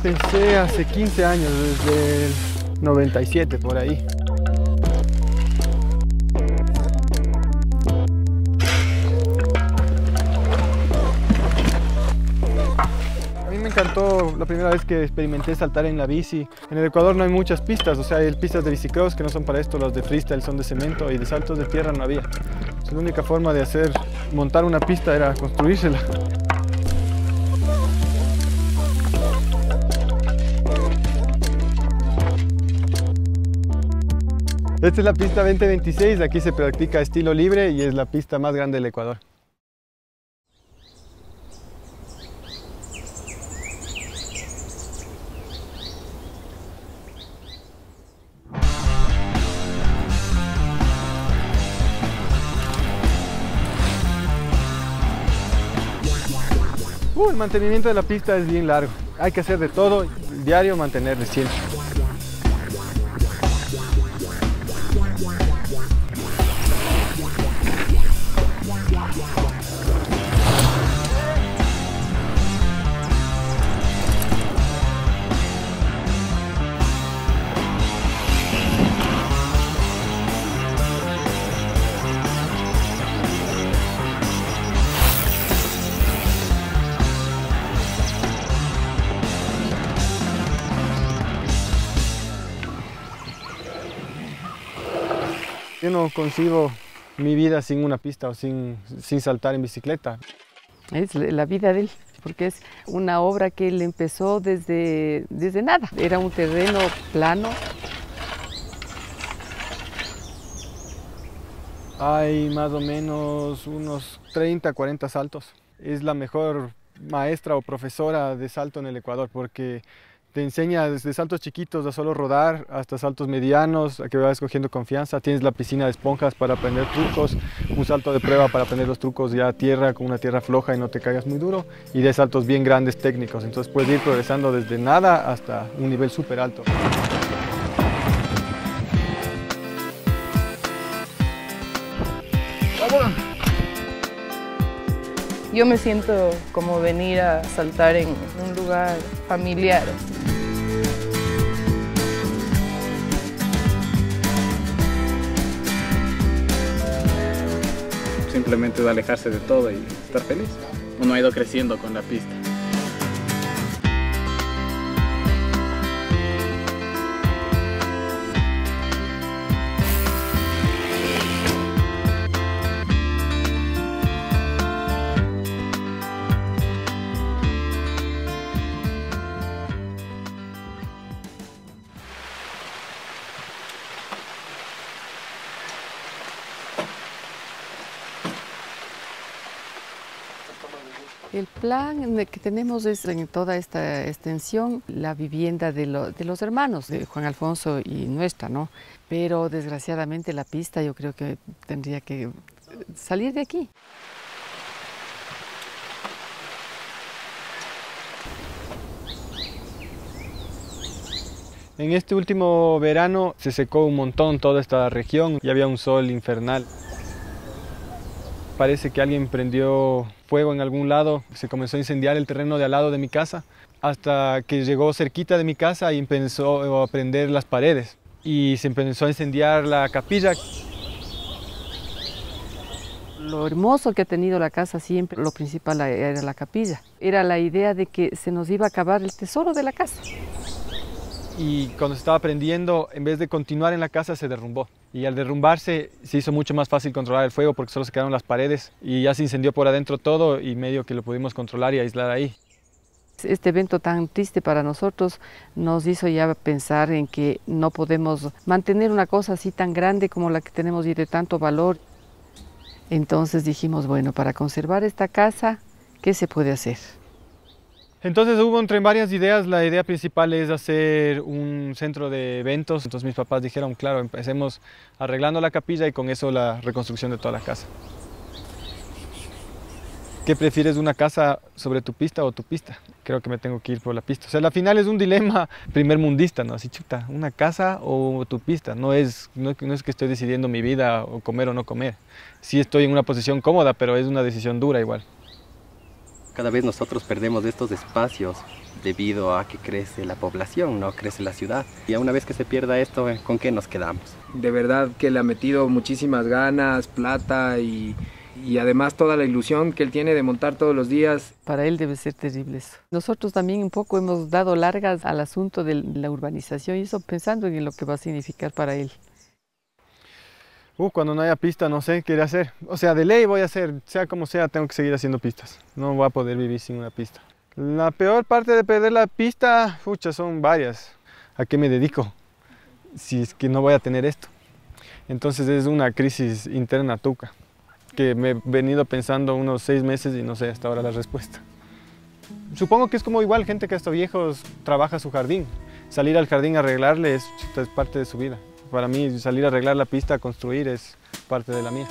Empecé hace 15 años, desde el 97 por ahí. A mí me encantó la primera vez que experimenté saltar en la bici. En el Ecuador no hay muchas pistas, o sea, hay pistas de bicicross que no son para esto, los de freestyle son de cemento y de saltos de tierra no había. Entonces, la única forma de montar una pista era construírsela. Esta es la pista 2026, aquí se practica estilo libre y es la pista más grande del Ecuador. El mantenimiento de la pista es bien largo, hay que hacer de todo, diario mantenerla siempre. Yo no concibo mi vida sin una pista o sin saltar en bicicleta. Es la vida de él, porque es una obra que él empezó desde nada. Era un terreno plano. Hay más o menos unos 30, 40 saltos. Es la mejor maestra o profesora de salto en el Ecuador porque te enseña desde saltos chiquitos a solo rodar hasta saltos medianos, a que vas cogiendo confianza. Tienes la piscina de esponjas para aprender trucos, un salto de prueba para aprender los trucos ya a tierra, con una tierra floja y no te caigas muy duro, y de saltos bien grandes técnicos. Entonces puedes ir progresando desde nada hasta un nivel súper alto. Yo me siento como venir a saltar en un lugar familiar. Simplemente de alejarse de todo y estar feliz. Uno ha ido creciendo con la pista. El plan que tenemos es en toda esta extensión la vivienda de los hermanos, de Juan Alfonso y nuestra, ¿no? Pero desgraciadamente la pista yo creo que tendría que salir de aquí. En este último verano se secó un montón toda esta región y había un sol infernal. Parece que alguien prendió fuego en algún lado, se comenzó a incendiar el terreno de al lado de mi casa, hasta que llegó cerquita de mi casa y empezó a prender las paredes y se empezó a incendiar la capilla. Lo hermoso que ha tenido la casa siempre, lo principal era la capilla. Era la idea de que se nos iba a acabar el tesoro de la casa. Y cuando se estaba prendiendo, en vez de continuar en la casa, se derrumbó. Y al derrumbarse, se hizo mucho más fácil controlar el fuego porque solo se quedaron las paredes y ya se incendió por adentro todo y medio que lo pudimos controlar y aislar ahí. Este evento tan triste para nosotros nos hizo ya pensar en que no podemos mantener una cosa así tan grande como la que tenemos y de tanto valor. Entonces dijimos, bueno, para conservar esta casa, ¿qué se puede hacer? Entonces hubo entre varias ideas, la idea principal es hacer un centro de eventos. Entonces mis papás dijeron, claro, empecemos arreglando la capilla y con eso la reconstrucción de toda la casa. ¿Qué prefieres, una casa sobre tu pista o tu pista? Creo que me tengo que ir por la pista. O sea, al final es un dilema primermundista, ¿no? Así, chuta, una casa o tu pista. No es que estoy decidiendo mi vida o comer o no comer. Sí estoy en una posición cómoda, pero es una decisión dura igual. Cada vez nosotros perdemos estos espacios debido a que crece la población, no crece la ciudad. Y una vez que se pierda esto, ¿con qué nos quedamos? De verdad que le ha metido muchísimas ganas, plata y además toda la ilusión que él tiene de montar todos los días. Para él debe ser terrible eso. Nosotros también un poco hemos dado largas al asunto de la urbanización y eso pensando en lo que va a significar para él. Cuando no haya pista no sé qué iré a hacer. O sea, de ley voy a hacer, sea como sea, tengo que seguir haciendo pistas. No voy a poder vivir sin una pista. La peor parte de perder la pista, son varias. ¿A qué me dedico? Si es que no voy a tener esto. Entonces es una crisis interna tuca, que me he venido pensando unos 6 meses y no sé hasta ahora la respuesta. Supongo que es como igual gente que hasta viejos trabaja su jardín. Salir al jardín a arreglarle es parte de su vida. Para mí salir a arreglar la pista, a construir, es parte de la mía.